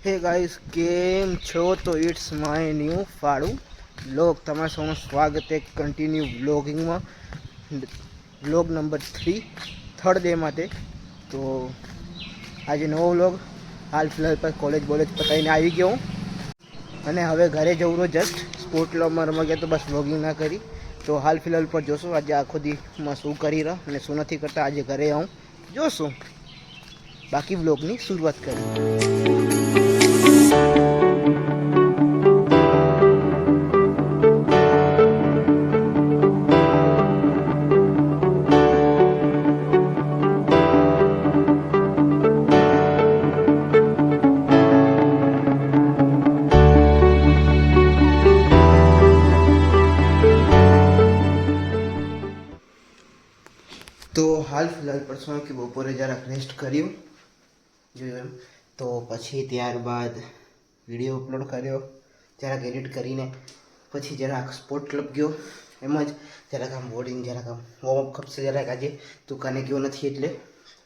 હે ગાઈસ કેમ છો? તો ઇટ્સ માય ન્યૂ ફાળું વ્લોગ તમારા સૌનું સ્વાગત છે કન્ટિન્યુ વ્લોગિંગમાં વ્લોગ નંબર 3 થર્ડ ડે માટે. તો આજે નવો વ્લોગ હાલ ફિલહાલ પર કોલેજ પતાવીને આવી ગયો હું અને હવે ઘરે જવું તો જસ્ટ સ્પોર્ટ ક્લબમાં રમવા ગયા તો બસ વ્લોગિંગ ના કરી. તો હાલ ફિલહાલ પર જોશું આજે આખો દીમાં શું કરી રહ્યા અને શું નથી કરતા. આજે ઘરે આવું જોશું, બાકી વ્લોગની શરૂઆત કરી. તો હાલ ફિલહાલ પર શું કે બપોરે જરાક રેસ્ટ કર્યું જોયું એમ, તો પછી ત્યારબાદ વિડીયો અપલોડ કર્યો, જરાક એડિટ કરીને પછી જરાક સ્પોર્ટ ક્લબ ગયો. એમ જ જરાક આમ બોર્ડિંગ જરાક આમ વોર્મઅપ ખપશે જરાક, આજે દુકાને ગયો નથી એટલે.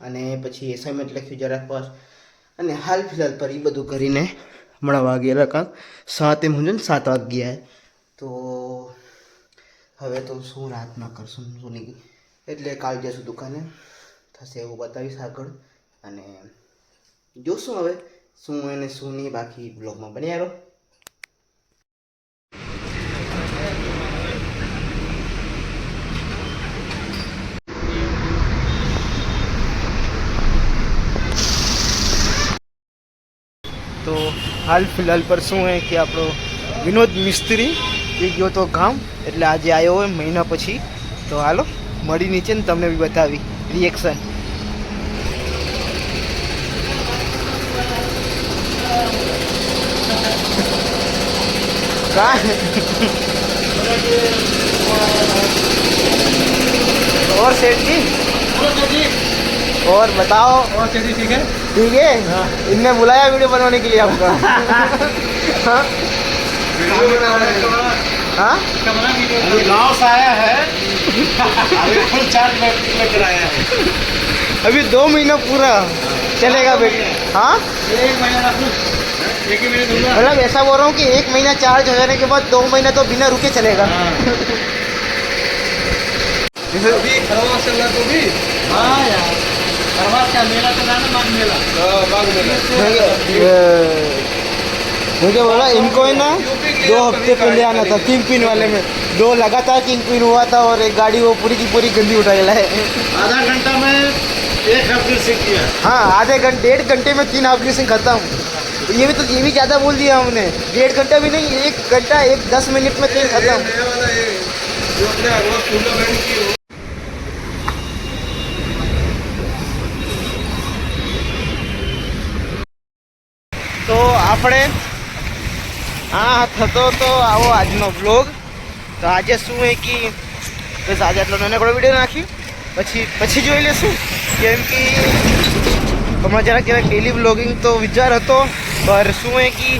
અને પછી એસાઇનમેન્ટ લખ્યું જરાક પર અને હાલ ફિલહાલ પર એ બધું કરીને હમણાં વાગેલા કાંક 7 એમ સમજો ને 7 વાગ્યા. તો હવે તો શું રાતના કરશું શું નહીં, એટલે કાલ જઈશું દુકાને, થશે એવું બતાવીશ આગળ અને જોશું હવે શું એને શું નહીં. બાકી બ્લોગમાં બન્યા રહો. તો હાલ ફિલહાલ પર શું હે કે આપણો વિનોદ મિસ્ત્રી એ ગયો તો ગામ, એટલે આજે આવ્યો હોય મહિના પછી. તો હાલો મળી નીચે ને તમને બી બતાવી રિએક્શન. और सेठ जी और बताओ. और चलिए ठीक है. ठीक है. हाँ. इनने बुलाया वीडियो बनाने के लिए आपका. हाँ हाँ अभी गाँव से आया है. अभी फुल चार्ज में कराया है. अभी 2 महीना पूरा चलेगा बेटा. हाँ 1 महीना रख लूं. 1 ही महीने दूंगा. मतलब ऐसा बोल रहा हूँ कि 1 महीना चार्ज हो जाने के बाद 2 महीना तो बिना रुके चलेगा. अभी खरवास चल रहा तो भी. हाँ यार खरवास का मेला तो जाना, माघ मेला. माघ मेला. मुझे बोला इनको है ना 2 हफ्ते पहले आना था किंग पिन वाले में. 2 लगातार किंग पिन हुआ था और एक गाड़ी वो पूरी की पूरी गंदी उठा है. आधा घंटा में 1 हाफ से किया. हाँ आधे घंटे 1.5 घंटे में 3 हाफ ग्रीसिंग खत्म. ये भी ज़्यादा बोल दिया हमने. 1.5 घंटा भी नहीं, 1 घंटा 10 मिनट में 3 खत्म. તો આપણે આ થતો તો આવો આજનો વ્લોગ. તો આજે શું હોય કે બસ આજે આટલો નાનકડો વિડીયો નાખી પછી જોઈ લેશું. કેમ કે હમણાં જરાક ડેલી વ્લોગિંગ તો વિચાર હતો, પર શું હોય કે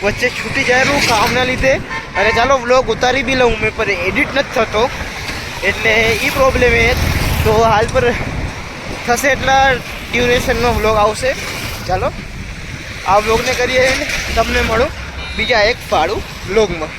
વચ્ચે છૂટી જાયલું કામના લીધે. અને ચાલો વ્લોગ ઉતારી બી લઉં મેં, પર એડિટ નથી થતો એટલે એ પ્રોબ્લેમ એ. તો હાલ પર થશે એટલા ડ્યુરેશનનો વ્લોગ આવશે. ચાલો આ વ્લોગને કરીએ, તમને મળું બીજા એક ફાળું વ્લોગમાં.